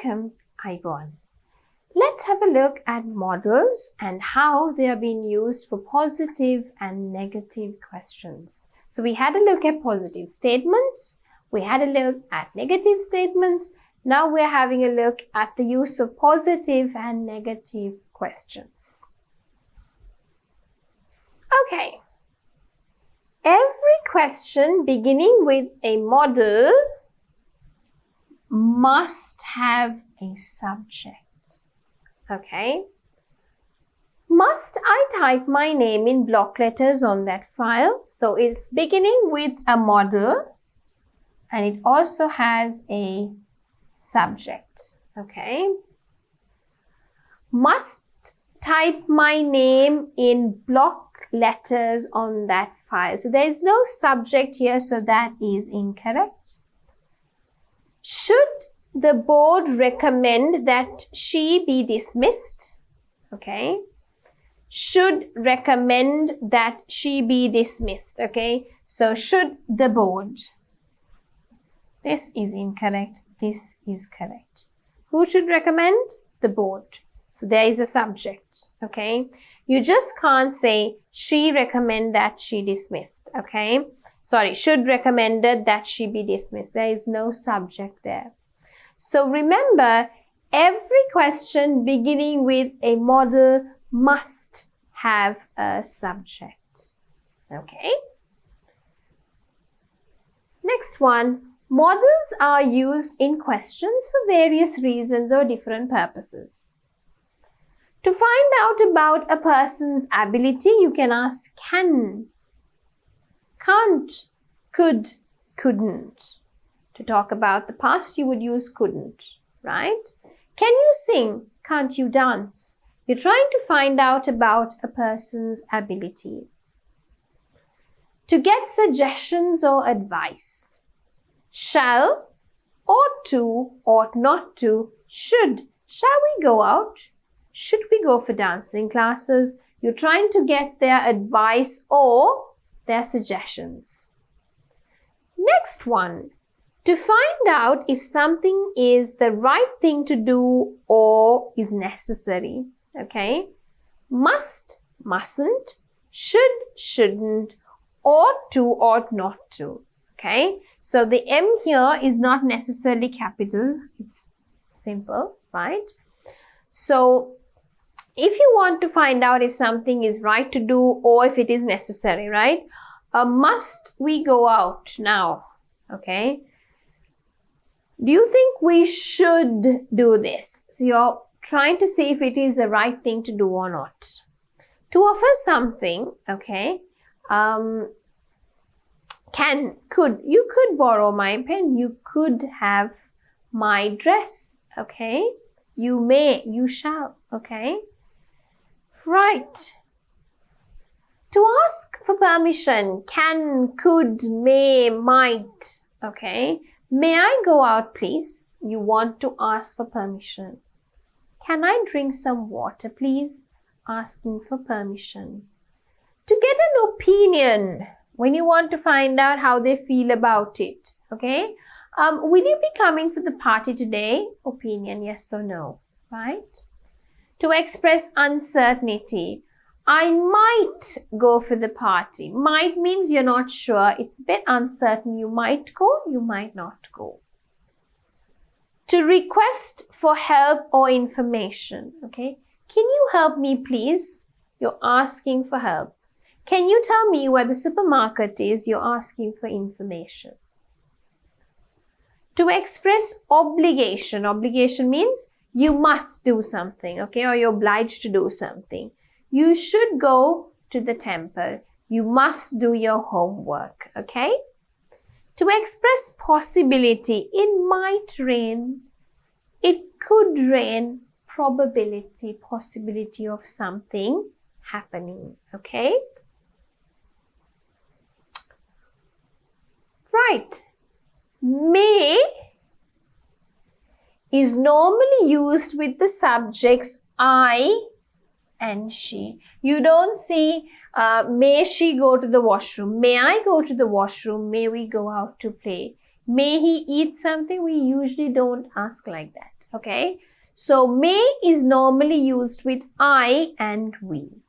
welcome, Ivan. Let's have a look at modals and how they are being used for positive and negative questions. So we had a look at positive statements, we had a look at negative statements. Now we're having a look at the use of positive and negative questions. Okay. Every question beginning with a modal must have a subject. Okay. Must I type my name in block letters on that file? So it's beginning with a modal and it also has a subject. Okay. Must type my name in block letters on that file. So there is no subject here, so that is incorrect. Should the board recommend that she be dismissed? Okay. Should recommend that she be dismissed. Okay. So should the board. This is incorrect. This is correct. Who should recommend? The board. So there is a subject. Okay. You just can't say she recommend that she dismissed. Okay. Sorry, should recommended that she be dismissed. There is no subject there. So remember, every question beginning with a modal must have a subject. Okay. Next one. Modals are used in questions for various reasons or different purposes. To find out about a person's ability, you can ask can, can't, could, couldn't. To talk about the past, you would use couldn't, right? Can you sing? Can't you dance? You're trying to find out about a person's ability. To get suggestions or advice. Shall, ought to, ought not to, should. Shall we go out? Should we go for dancing classes? You're trying to get their advice or their suggestions. Next one. To find out if something is the right thing to do or is necessary. Okay. Must, mustn't, should, shouldn't, ought to, ought not to. Okay. So the M here is not necessarily capital. It's simple, right? So if you want to find out if something is right to do or if it is necessary, right? Must we go out now? Okay. Do you think we should do this? So you're trying to see if it is the right thing to do or not. To offer something, okay, can, could, you could borrow my pen, you could have my dress, okay, you may, you shall, okay, right. To ask for permission, can, could, may, might, okay. May I go out, please? You want to ask for permission. Can I drink some water, please? Asking for permission. To get an opinion, when you want to find out how they feel about it, okay? Will you be coming for the party today? Opinion, yes or no, right? To express uncertainty, I might go for the party. Might means you're not sure. It's a bit uncertain. You might go, you might not go. To request for help or information, okay? Can you help me, please? You're asking for help. Can you tell me where the supermarket is? You're asking for information. To express obligation. Obligation means you must do something, okay? Or you're obliged to do something. You should go to the temple. You must do your homework, okay? To express possibility, it might rain, it could rain, probability, possibility of something happening, okay? Right. May is normally used with the subjects I and she. You don't see, may she go to the washroom? May I go to the washroom? May we go out to play? May he eat something? We usually don't ask like that, Okay, so may is normally used with I and we.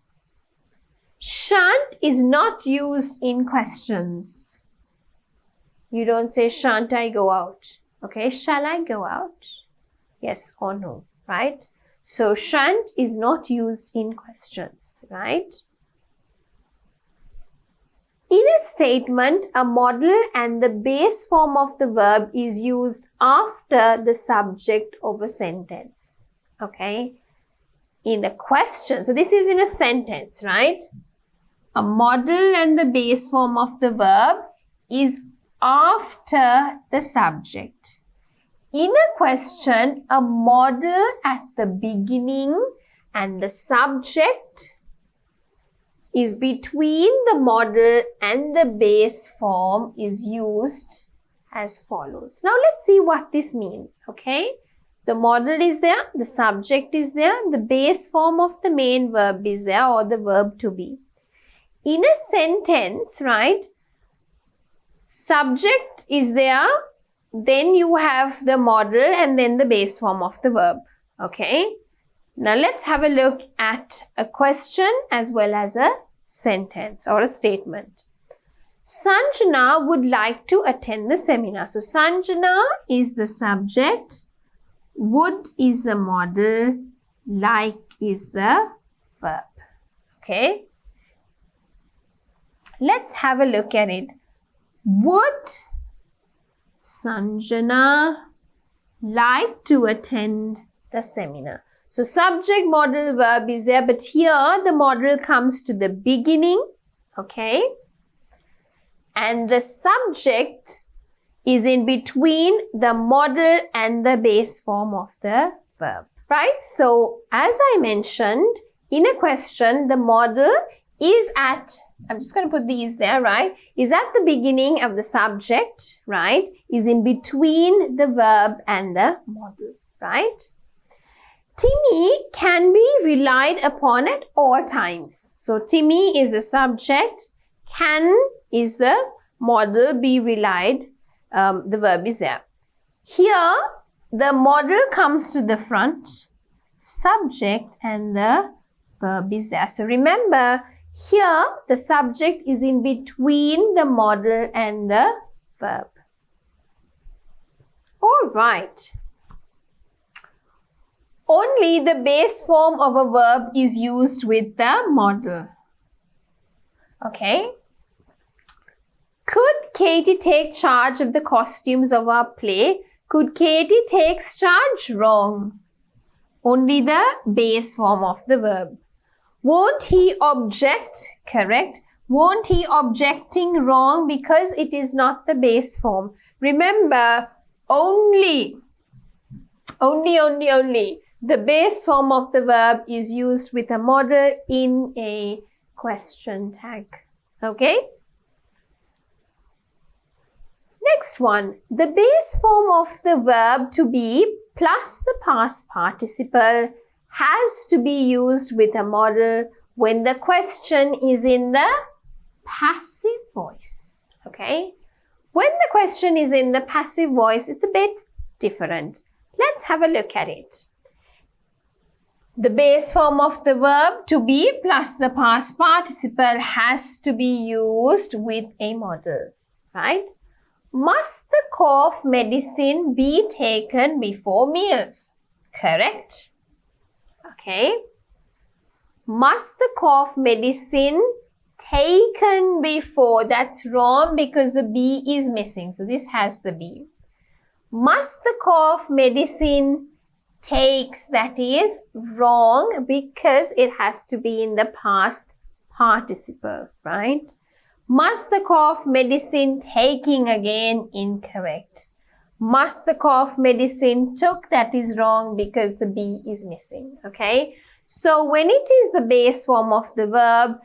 Shan't is not used in questions. You don't say, shan't I go out? Okay, shall I go out? Yes or no, right? So shan't is not used in questions, right? In a statement, a modal and the base form of the verb is used after the subject of a sentence. Okay? In a question, so this is in a sentence, right? A modal and the base form of the verb is after the subject. In a question, a modal at the beginning and the subject is between the modal and the base form is used as follows. Now let's see what this means, okay? The modal is there, the subject is there, the base form of the main verb is there, or the verb to be. In a sentence, right, subject is there, then you have the modal and then the base form of the verb, okay? Now let's have a look at a question as well as a sentence or a statement. Sanjana would like to attend the seminar. So Sanjana is the subject, would is the modal, like is the verb. Okay? Let's have a look at it. Would Sanjana like to attend the seminar? So subject, modal, verb is there, but here the modal comes to the beginning, okay? And the subject is in between the modal and the base form of the verb, right? So as I mentioned, in a question, the modal is at, I'm just going to put these there, right? Is at the beginning of the subject, right? Is in between the verb and the modal, right? Timmy can be relied upon at all times. So Timmy is the subject, can is the modal, be relied, the verb is there. Here, the modal comes to the front, subject and the verb is there. So remember, here the subject is in between the modal and the verb. All right. Only the base form of a verb is used with the modal. Okay. Could Katie take charge of the costumes of our play? Could Katie takes charge? Wrong. Only the base form of the verb. Won't he object? Correct. Won't he objecting? Wrong, because it is not the base form. Remember, only. The base form of the verb is used with a modal in a question tag. Okay? Next one. The base form of the verb to be plus the past participle has to be used with a modal when the question is in the passive voice. Okay? When the question is in the passive voice, it's a bit different. Let's have a look at it. The base form of the verb to be plus the past participle has to be used with a modal, right? Must the cough medicine be taken before meals? Correct. Okay. Must the cough medicine taken before? That's wrong because the B is missing. So this has the B. Must the cough medicine takes, that is wrong because it has to be in the past participle, right? Must the cough medicine taking, again incorrect. Must the cough medicine took, that is wrong because the B is missing, okay? So when it is the base form of the verb,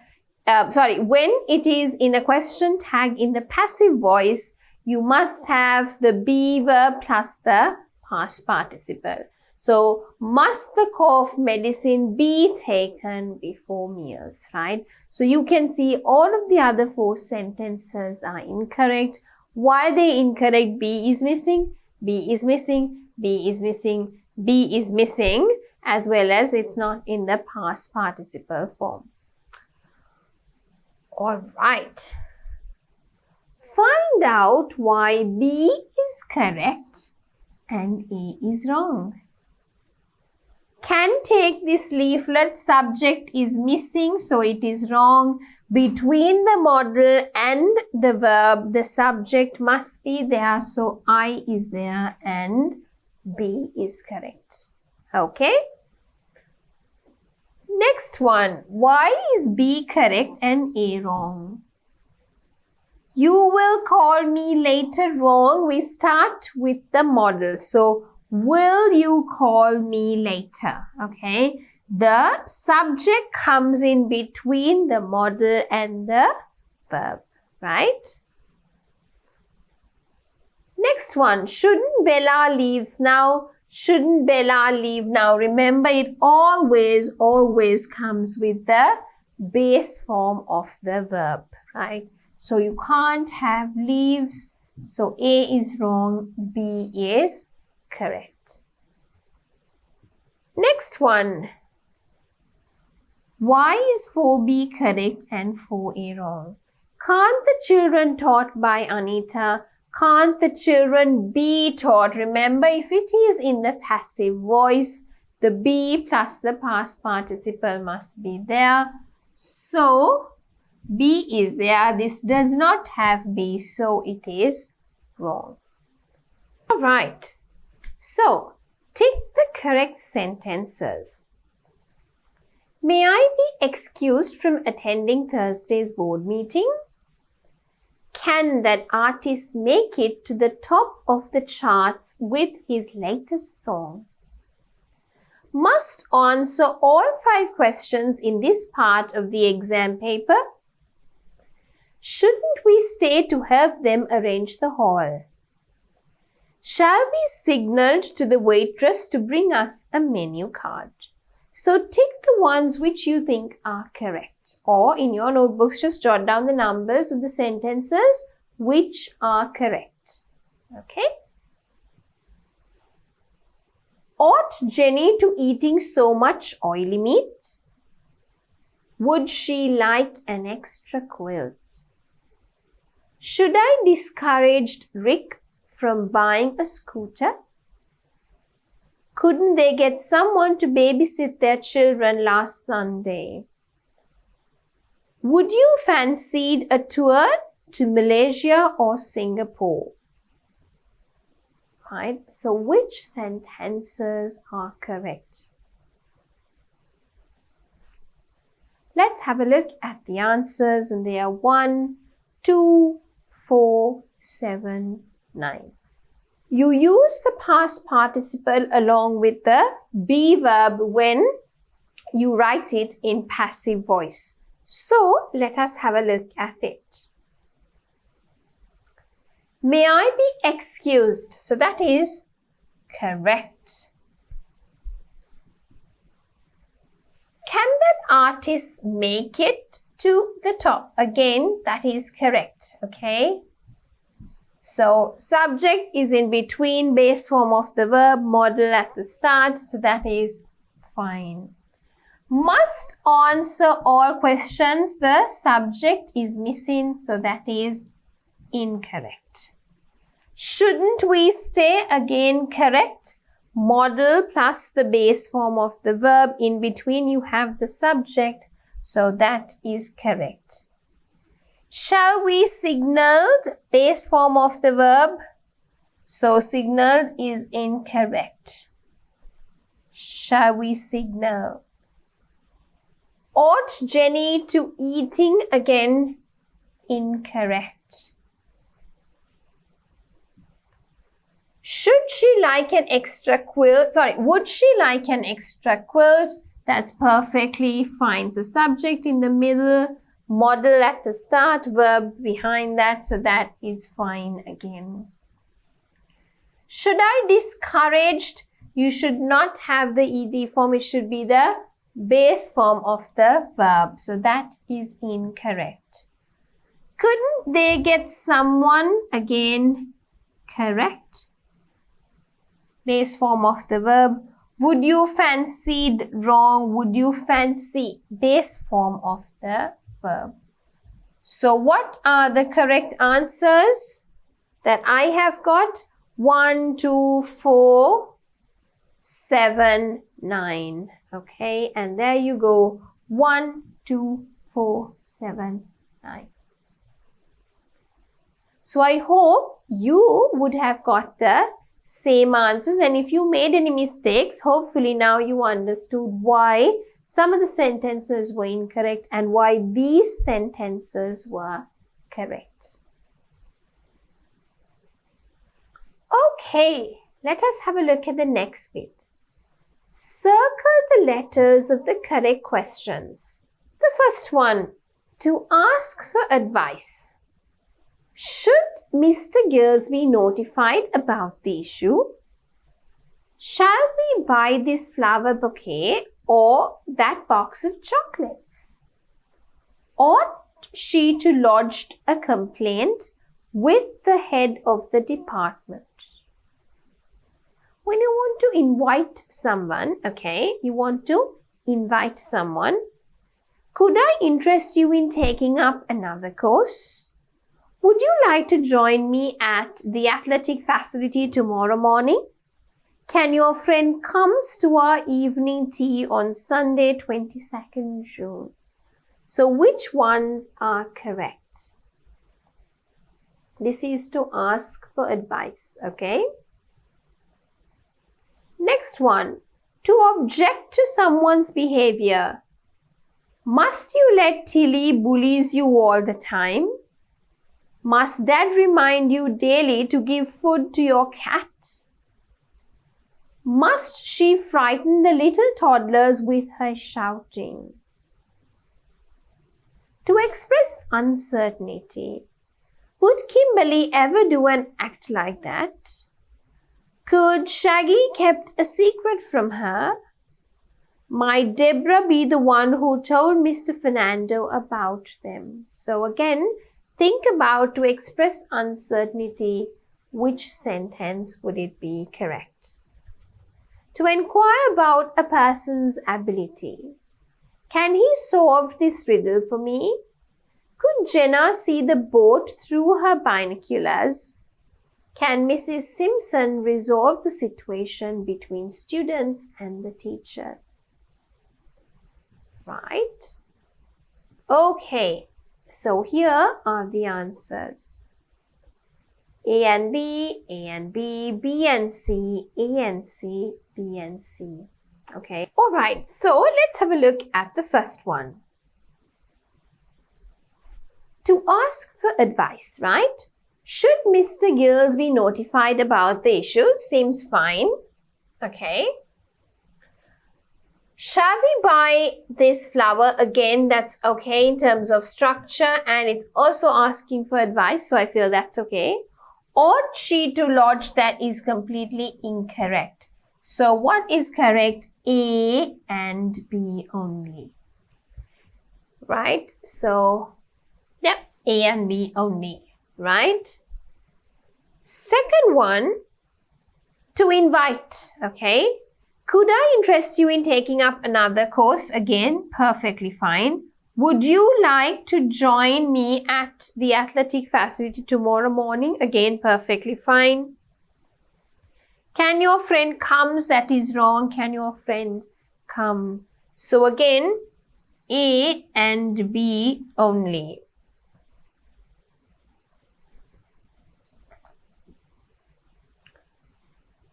when it is in a question tag in the passive voice, you must have the be verb plus the past participle. So, must the cough medicine be taken before meals, right? So, you can see all of the other 4 sentences are incorrect. Why are they incorrect? B is missing, B is missing, B is missing, be is missing, as well as it's not in the past participle form. All right. Find out why B is correct and A is wrong. Can take this leaflet. Subject is missing, so it is wrong. Between the modal and the verb, the subject must be there, so I is there and B is correct. Okay? Next one. Why is B correct and A wrong? You will call me later wrong. We start with the modal. So, will you call me later? Okay. The subject comes in between the modal and the verb. Right? Next one. Shouldn't Bella leaves now? Shouldn't Bella leave now? Remember, it always comes with the base form of the verb. Right? So you can't have leaves. So A is wrong, B is correct. Next one. Why is 4B correct and 4A wrong? Can't the children taught by Anita? Can't the children be taught? Remember, if it is in the passive voice, the be plus the past participle must be there. So, B is there. This does not have be, so it is wrong. Alright. So, tick the correct sentences. May I be excused from attending Thursday's board meeting? Can that artist make it to the top of the charts with his latest song? Must answer all 5 questions in this part of the exam paper. Shouldn't we stay to help them arrange the hall? Shall we signal to the waitress to bring us a menu card? So tick the ones which you think are correct. Or in your notebooks, just jot down the numbers of the sentences which are correct. Okay? Ought Jenny to eating so much oily meat? Would she like an extra quilt? Should I discourage Rick from buying a scooter? Couldn't they get someone to babysit their children last Sunday? Would you fancy a tour to Malaysia or Singapore? Right, so which sentences are correct? Let's have a look at the answers, and they are 1, 2, 4, 7, 9. You use the past participle along with the be verb when you write it in passive voice. So, let us have a look at it. May I be excused? So, that is correct. Can that artist make it to the top? Again, that is correct. Okay. So, subject is in between, base form of the verb, modal at the start. So, that is fine. Must answer all questions. The subject is missing. So, that is incorrect. Shouldn't we stay? Again, correct. Modal plus the base form of the verb. In between, you have the subject. So, that is correct. Shall we signaled? Base form of the verb. So, signaled is incorrect. Shall we signal? Ought Jenny to eating? Again, incorrect. Should she like an extra quilt? Would she like an extra quilt? That's perfectly fine. So, subject in the middle, modal at the start, verb behind that. So, that is fine again. Should I discouraged? You should not have the ed form. It should be the base form of the verb. So, that is incorrect. Couldn't they get someone? Again, correct. base form of the verb. Would you fancied, wrong. Would you fancy, base form of the verb. So what are the correct answers that I have got? 1, 2, 4, 7, 9. Okay, and there you go. 1, 2, 4, 7, 9. So I hope you would have got the same answers, and if you made any mistakes, hopefully now you understood why some of the sentences were incorrect and why these sentences were correct. Okay, let us have a look at the next bit. Circle the letters of the correct questions. The first one, to ask for advice. Should Mr. Gills be notified about the issue? Shall we buy this flower bouquet or that box of chocolates? Ought she to lodge a complaint with the head of the department? When you want to invite someone, okay, you want to invite someone. Could I interest you in taking up another course? Would you like to join me at the athletic facility tomorrow morning? Can your friend comes to our evening tea on Sunday, 22nd June? So which ones are correct? This is to ask for advice, okay? Next one, to object to someone's behavior. Must you let Tilly bullies you all the time? Must Dad remind you daily to give food to your cat? Must she frighten the little toddlers with her shouting? To express uncertainty. Would Kimberly ever do an act like that? Could Shaggy kept a secret from her? Might Deborah be the one who told Mr. Fernando about them? So again, think about, to express uncertainty, which sentence would it be correct? To inquire about a person's ability. Can he solve this riddle for me? Could Jenna see the boat through her binoculars? Can Mrs. Simpson resolve the situation between students and the teachers? Right? Okay, so here are the answers. A and B, A and B, B and C, A and C, B and C. Okay, alright, so let's have a look at the first one. To ask for advice, right? Should Mr. Gills be notified about the issue? Seems fine. Okay. Shall we buy this flower? Again, that's okay in terms of structure, and it's also asking for advice, so I feel that's okay. Ought she to lodge? That is completely incorrect. So what is correct? A and B only. Right? So, yep, A and B only. Right? Second one, to invite, okay? Could I interest you in taking up another course? Again, perfectly fine. Would you like to join me at the athletic facility tomorrow morning? Again, perfectly fine. Can your friend comes? That is wrong. Can your friend come? So again, A and B only.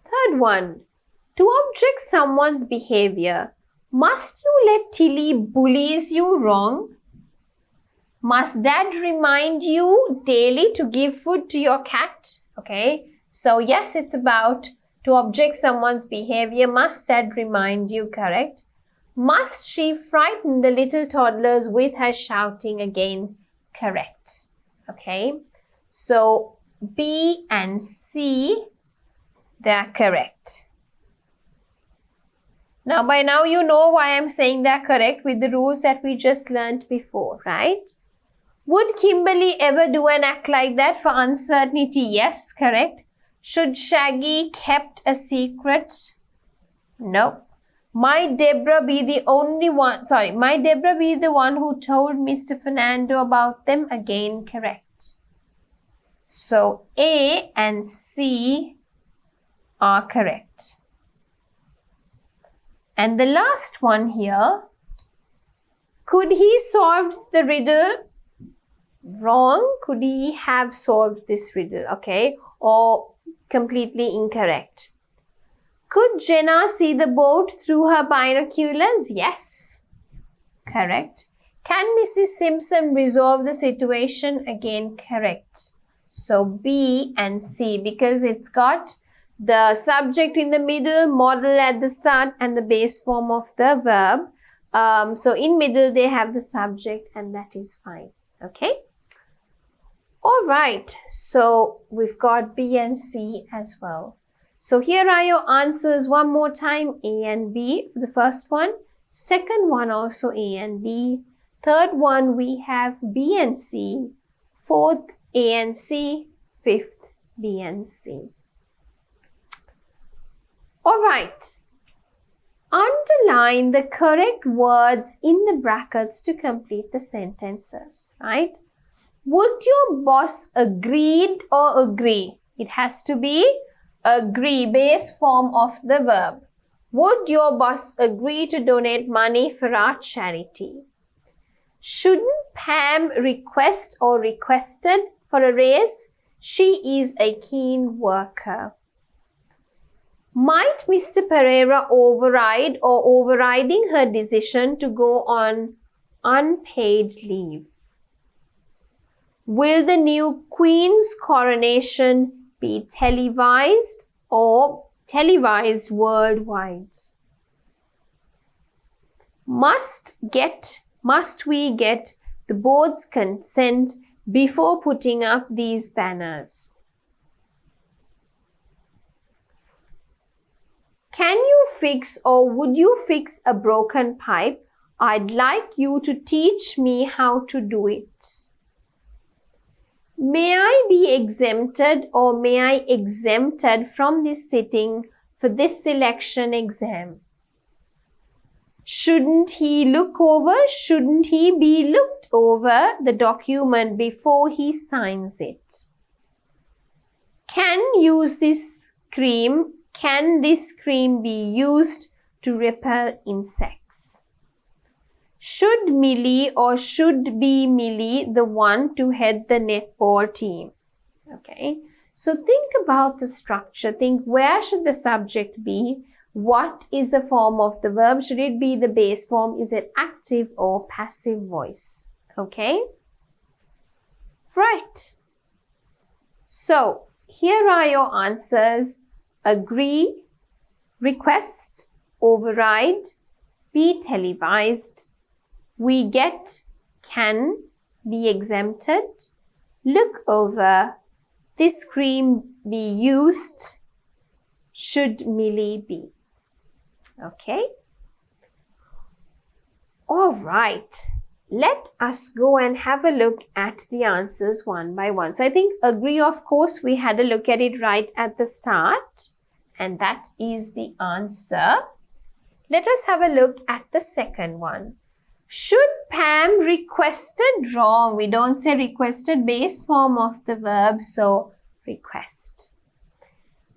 Third one, to object someone's behavior. Must you let Tilly bullies you? Wrong. Must Dad remind you daily to give food to your cat? Okay, so yes, it's about to object someone's behavior. Must Dad remind you? Correct. Must she frighten the little toddlers with her shouting? Again, correct. Okay, so B and C, they're correct. Now, by now you know why I'm saying they're correct with the rules that we just learned before, right? Would Kimberly ever do an act like that for uncertainty? Yes, correct. Should Shaggy kept a secret? No. Might Deborah be the one who told Mr. Fernando about them? Again, correct. So A and C are correct. And the last one here, could he solve the riddle? Wrong. Could he have solved this riddle? Okay. Or completely incorrect. Could Jenna see the boat through her binoculars? Yes. Correct. Can Mrs. Simpson resolve the situation? Again, correct. So B and C, because it's got the subject in the middle, modal at the start, and the base form of the verb. So in middle, they have the subject, and that is fine. Okay. All right. So we've got B and C as well. So here are your answers one more time. A and B for the first one. Second one also A and B. Third one we have B and C. Fourth A and C. Fifth B and C. All right. Underline the correct words in the brackets to complete the sentences, right? Would your boss agreed or agree? It has to be agree, base form of the verb. Would your boss agree to donate money for our charity? Shouldn't Pam request or requested for a raise? She is a keen worker. Might Mr. Pereira override or overriding her decision to go on unpaid leave? Will the new Queen's coronation be televised or televised worldwide? Must we get the board's consent before putting up these banners? Can you fix or would you fix a broken pipe? I'd like you to teach me how to do it. May I be exempted or may I exempted from this sitting for this selection exam? Shouldn't he shouldn't he be looked over the document before he signs it? Can this cream be used to repel insects? Should Millie or should be Millie the one to head the netball team? Okay, so think about the structure. Think, where should the subject be? What is the form of the verb? Should it be the base form? Is it active or passive voice? Okay, right. So here are your answers. Agree, request, override, be televised, we get, can, be exempted, look over, this cream be used, should Millie be. Okay? All right. Let us go and have a look at the answers one by one. So I think agree, of course, we had a look at it right at the start. And that is the answer. Let us have a look at the second one. Should Pam requested? Wrong. We don't say requested, base form of the verb. So request.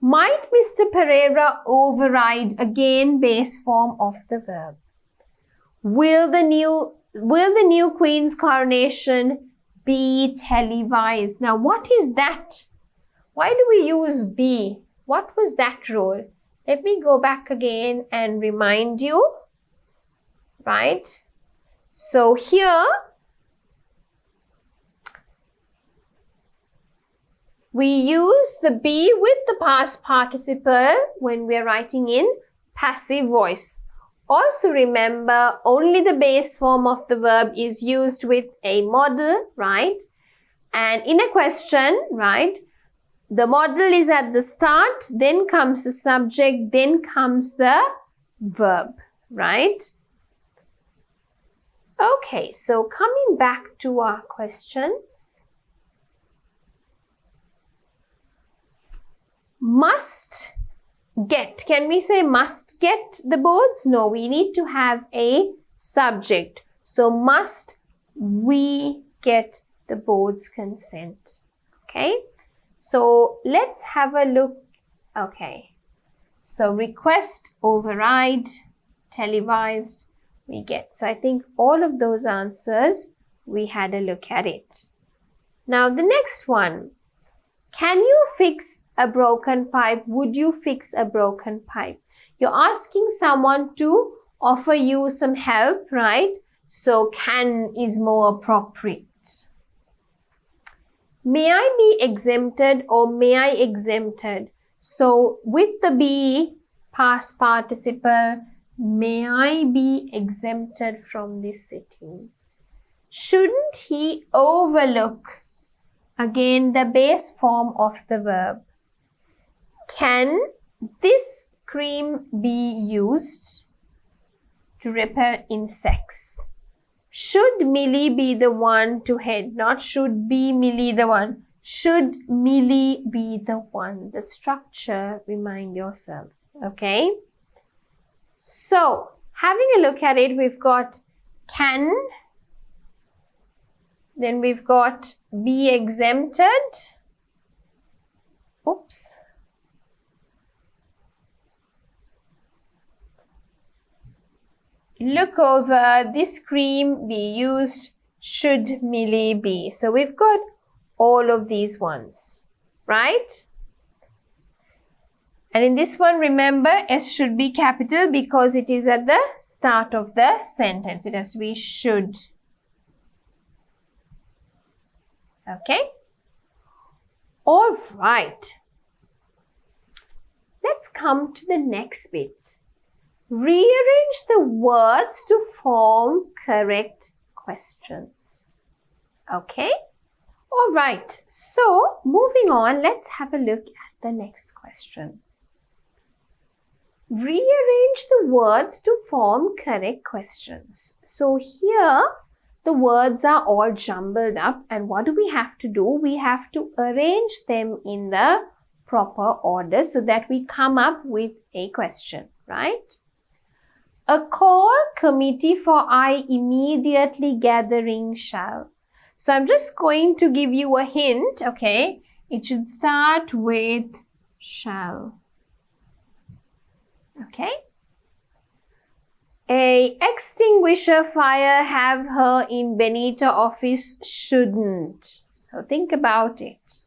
Might Mr. Pereira override? Again, base form of the verb. Will the new Queen's coronation be televised? Now, what is that? Why do we use be? What was that role? Let me go back again and remind you. Right? So here, we use the be with the past participle when we are writing in passive voice. Also remember, only the base form of the verb is used with a modal, right? And in a question, right, the modal is at the start, then comes the subject, then comes the verb, right? Okay, so coming back to our questions. Must get. Can we say must get the boards? No, we need to have a subject. So must we get the board's consent? Okay. So let's have a look. Okay. So request, override, televised, we get. So I think all of those answers, we had a look at it. Now the next one. Can you fix a broken pipe? Would you fix a broken pipe? You're asking someone to offer you some help, right? So can is more appropriate. May I be exempted or may I exempted? So with the be past participle, may I be exempted from this sitting? Shouldn't he overlook? Again, the base form of the verb. Can this cream be used to repel insects? Should Millie be the one to head? Not should be Millie the one. Should Millie be the one? The structure, remind yourself. Okay? So, having a look at it, we've got can. Then we've got be exempted. Oops. Look over, this cream be used, should Millie be. So we've got all of these ones, right? And in this one, remember, S should be capital because it is at the start of the sentence. It has to be should. Okay? All right. Let's come to the next bit. Rearrange the words to form correct questions. Okay? All right. So, moving on, let's have a look at the next question. Rearrange the words to form correct questions. So, here, the words are all jumbled up, and what do we have to do? We have to arrange them in the proper order so that we come up with a question, right? A call committee for I immediately gathering shall. So I'm just going to give you a hint, okay? It should start with shall. Okay? A extinguisher fire have her in Benita office shouldn't. So think about it.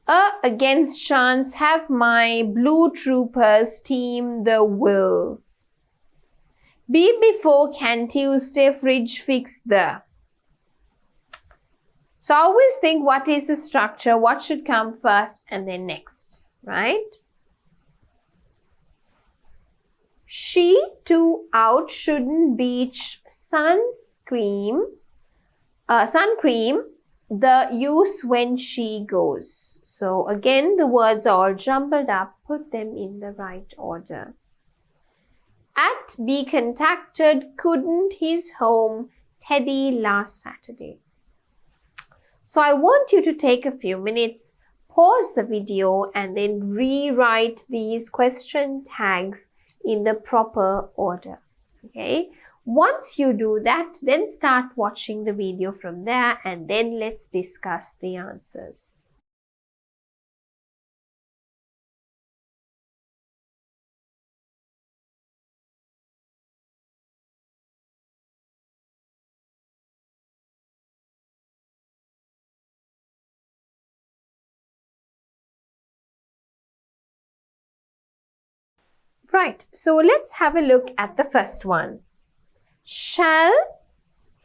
A against chance have my blue troopers team the will. Be before can Tuesday fridge fix the. So I always think what is the structure, what should come first and then next, right? She too out shouldn't beach sun cream the use when she goes. So again, the words are all jumbled up. Put them in the right order. At be contacted couldn't his home Teddy last Saturday. So I want you to take a few minutes, pause the video and then rewrite these question tags in the proper order. Okay. Once you do that, then start watching the video from there and then let's discuss the answers. Right, so let's have a look at the first one. Shall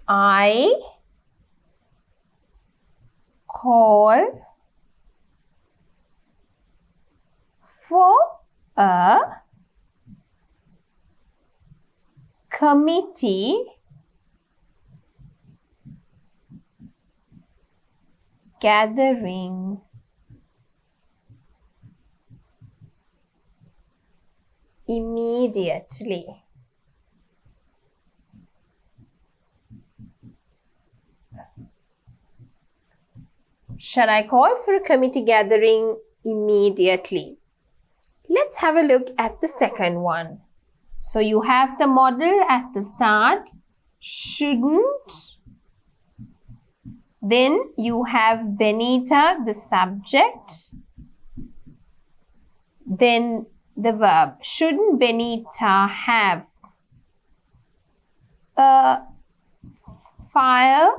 I call for a committee gathering immediately? Shall I call for a committee gathering immediately. Let's have a look at the second one. So you have the modal at the start, shouldn't. Then you have Benita, the subject. Then the verb. Shouldn't Benita have a fire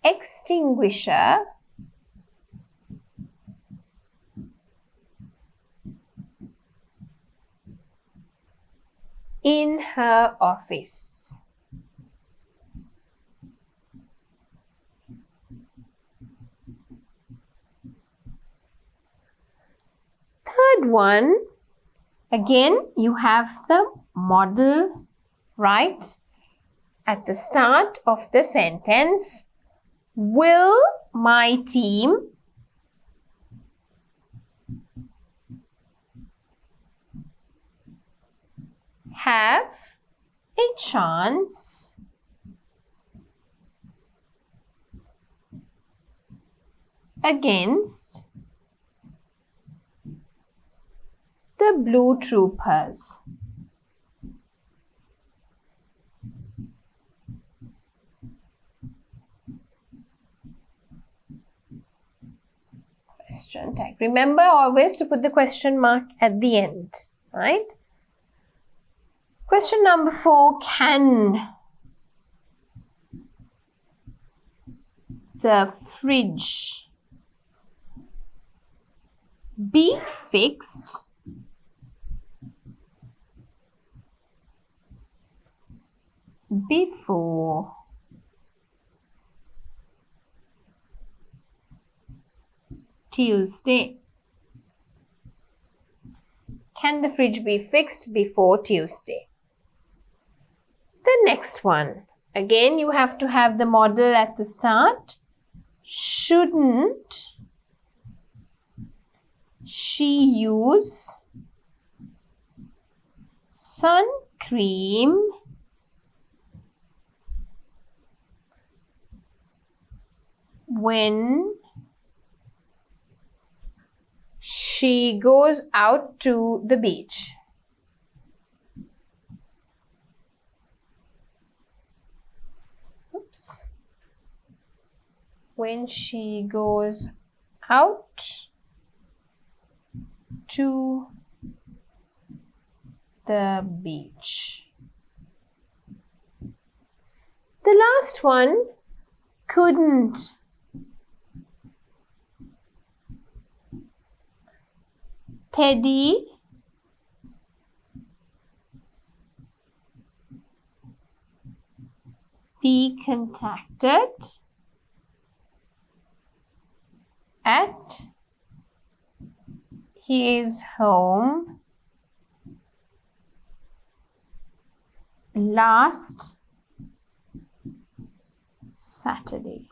extinguisher in her office? Third one, again you have the modal right at the start of the sentence. Will my team have a chance against the blue troopers? Question tag. Remember always to put the question mark at the end, right? Question number 4, can the fridge be fixed before Tuesday? Can the fridge be fixed before Tuesday? The next one, again you have to have the modal at the start. Shouldn't she use sun cream when she goes out to the beach? Oops. When she goes out to the beach. The last one, couldn't Teddy be contacted at his home last Saturday?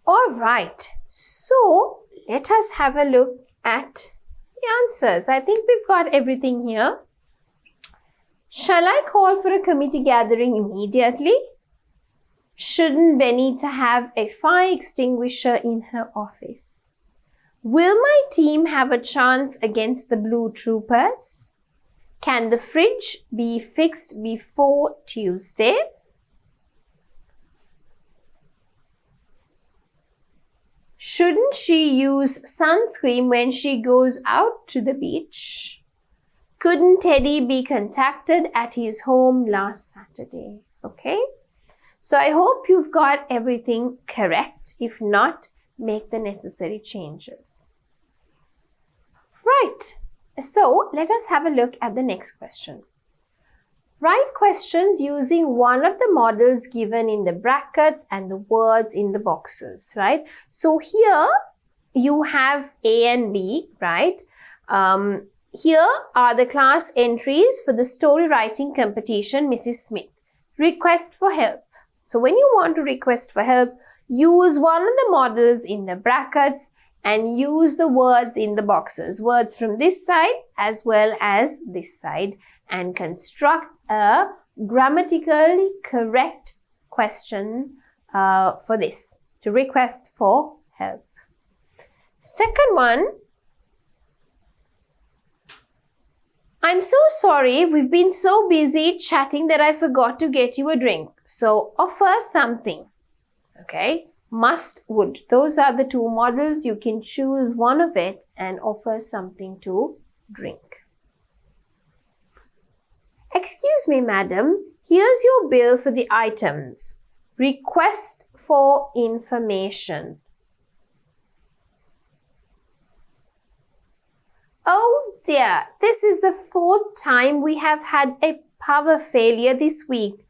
All right, so let us have a look at the answers. I think we've got everything here. Shall I call for a committee gathering immediately? Shouldn't Benita have a fire extinguisher in her office? Will my team have a chance against the blue troopers? Can the fridge be fixed before Tuesday? Shouldn't she use sunscreen when she goes out to the beach? Couldn't Teddy be contacted at his home last Saturday? Okay, so I hope you've got everything correct. If not, make the necessary changes. Right, so let us have a look at the next question. Write questions using one of the models given in the brackets and the words in the boxes, right? So here you have A and B, right? Here are the class entries for the story writing competition, Mrs. Smith. Request for help. So when you want to request for help, use one of the models in the brackets and use the words in the boxes. Words from this side as well as this side, and construct a grammatically correct question for this, to request for help. Second one, I'm so sorry, we've been so busy chatting that I forgot to get you a drink. So offer something. Okay, must, would. Those are the two models. You can choose one of it and offer something to drink. Excuse me, madam, here's your bill for the items. Request for information. Oh dear, this is the 4th time we have had a power failure this week.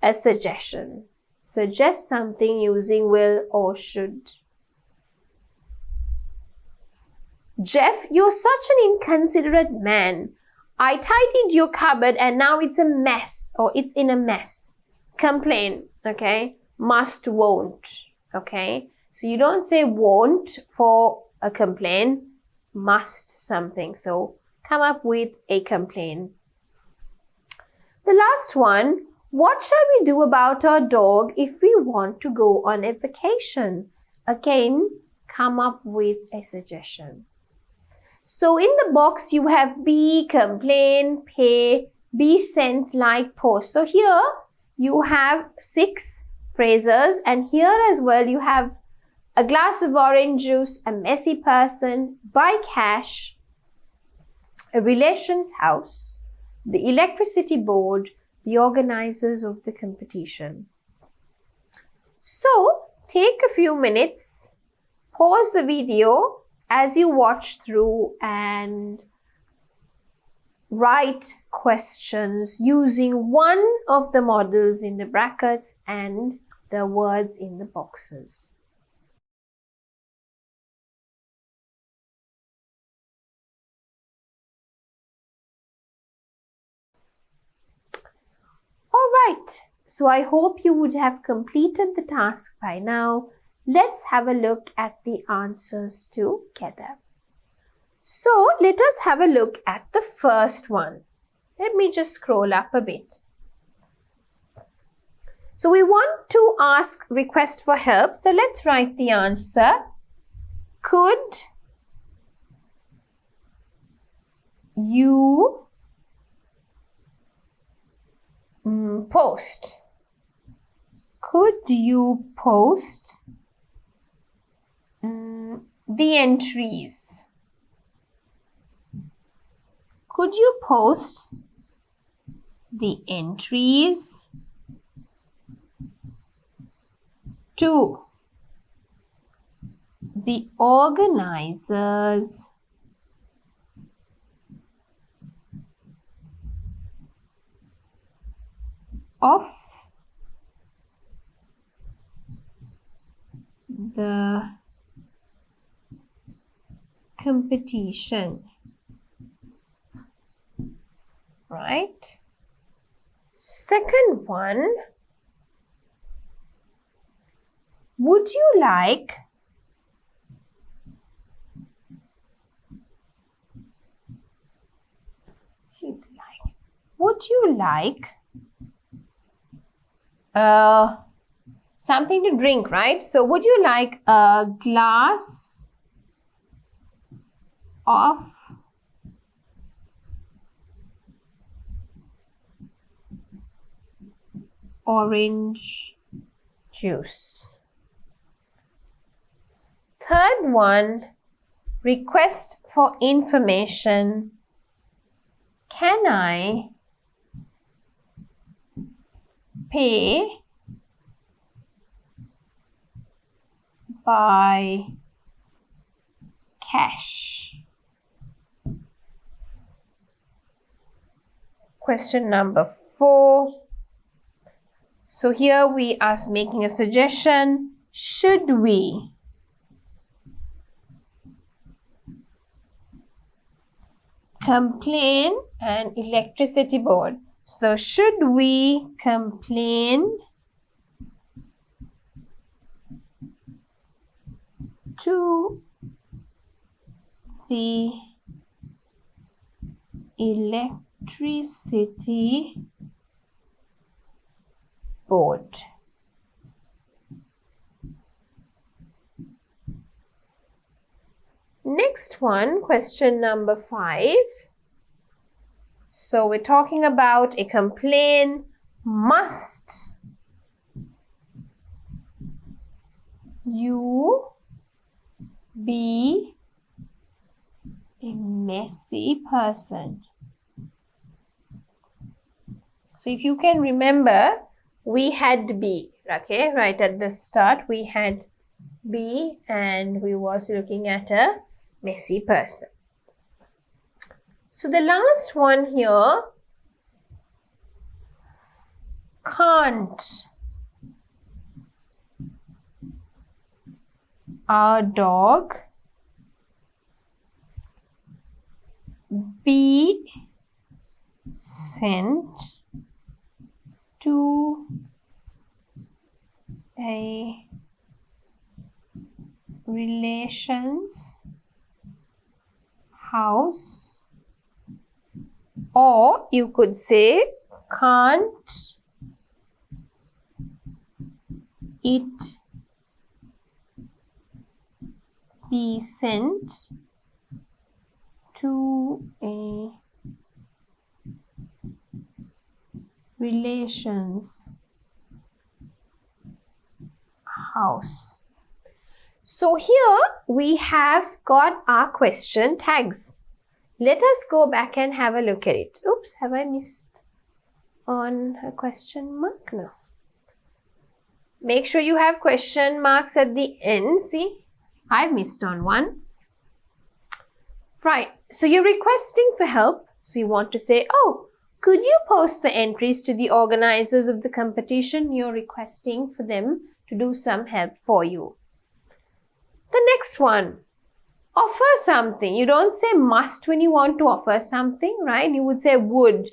A suggestion. Suggest something using will or should. Jeff, you're such an inconsiderate man. I tidied your cupboard and now it's a mess, or it's in a mess. Complain, okay? Must, won't, okay? So you don't say won't for a complaint. Must something. So come up with a complaint. The last one, what shall we do about our dog if we want to go on a vacation? Again, come up with a suggestion. So in the box you have be, complain, pay, be sent, like, post. So here you have 6 phrases, and here as well you have a glass of orange juice, a messy person, buy cash, a relation's house, the electricity board, the organizers of the competition. So take a few minutes, pause the video as you watch through and write questions using one of the models in the brackets and the words in the boxes. Alright, so I hope you would have completed the task by now. Let's have a look at the answers together. So let us have a look at the first one. Let me just scroll up a bit. So we want to ask request for help. So let's write the answer. Could you post? Could you post the entries? Could you post the entries to the organizers of the competition? Right? Second one, would you like something to drink, right? So would you like a glass of orange juice? Third one, request for information. Can I pay by cash? Question number 4. So here we are making a suggestion. Should we complain an electricity board? So should we complain to the electricity board? Next one, question number 5. So we're talking about a complaint must you be a messy person. So if you can remember, we had be, okay, right at the start we had be and we was looking at a messy person. So the last one here, can't our dog be sent to a relation's house? Or you could say, can't it be sent to a relation's house? So here we have got our question tags. Let us go back and have a look at it. Oops, have I missed on a question mark? No. Make sure you have question marks at the end. See, I've missed on one. Right, so you're requesting for help. So you want to say, oh, could you post the entries to the organizers of the competition? You're requesting for them to do some help for you. The next one, offer something. You don't say must when you want to offer something, right? You would say would.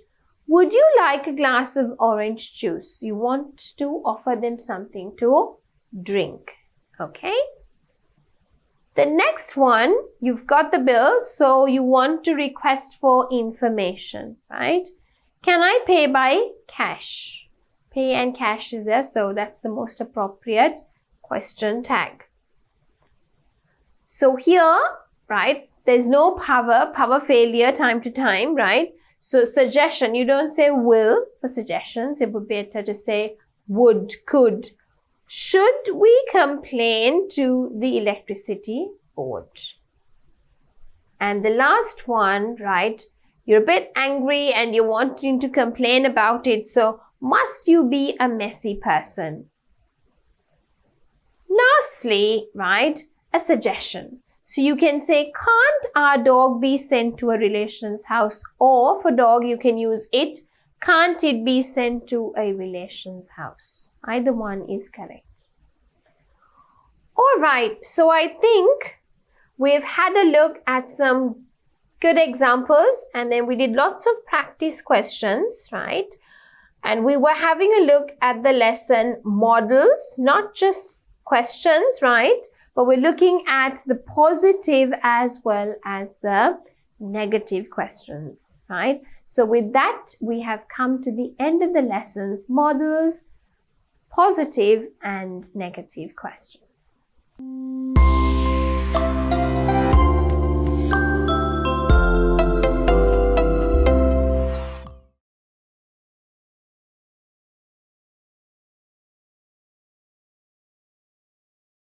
Would you like a glass of orange juice? You want to offer them something to drink, okay? The next one, you've got the bill, so you want to request for information, right? Can I pay by cash? Pay and cash is there, so that's the most appropriate question tag. So here, right, there's no power failure time to time, right? So suggestion, you don't say will for suggestions. It would be better to say would, could. Should we complain to the electricity board? And the last one, right, you're a bit angry and you're wanting to complain about it. So must you be a messy person? Lastly, right, a suggestion. So you can say, can't our dog be sent to a relation's house? Or for dog, you can use it. Can't it be sent to a relation's house? Either one is correct. All right, so I think we've had a look at some good examples and then we did lots of practice questions, right? And we were having a look at the lesson models, not just questions, right? But we're looking at the positive as well as the negative questions, right? So with that, we have come to the end of the lessons, models, positive and negative questions.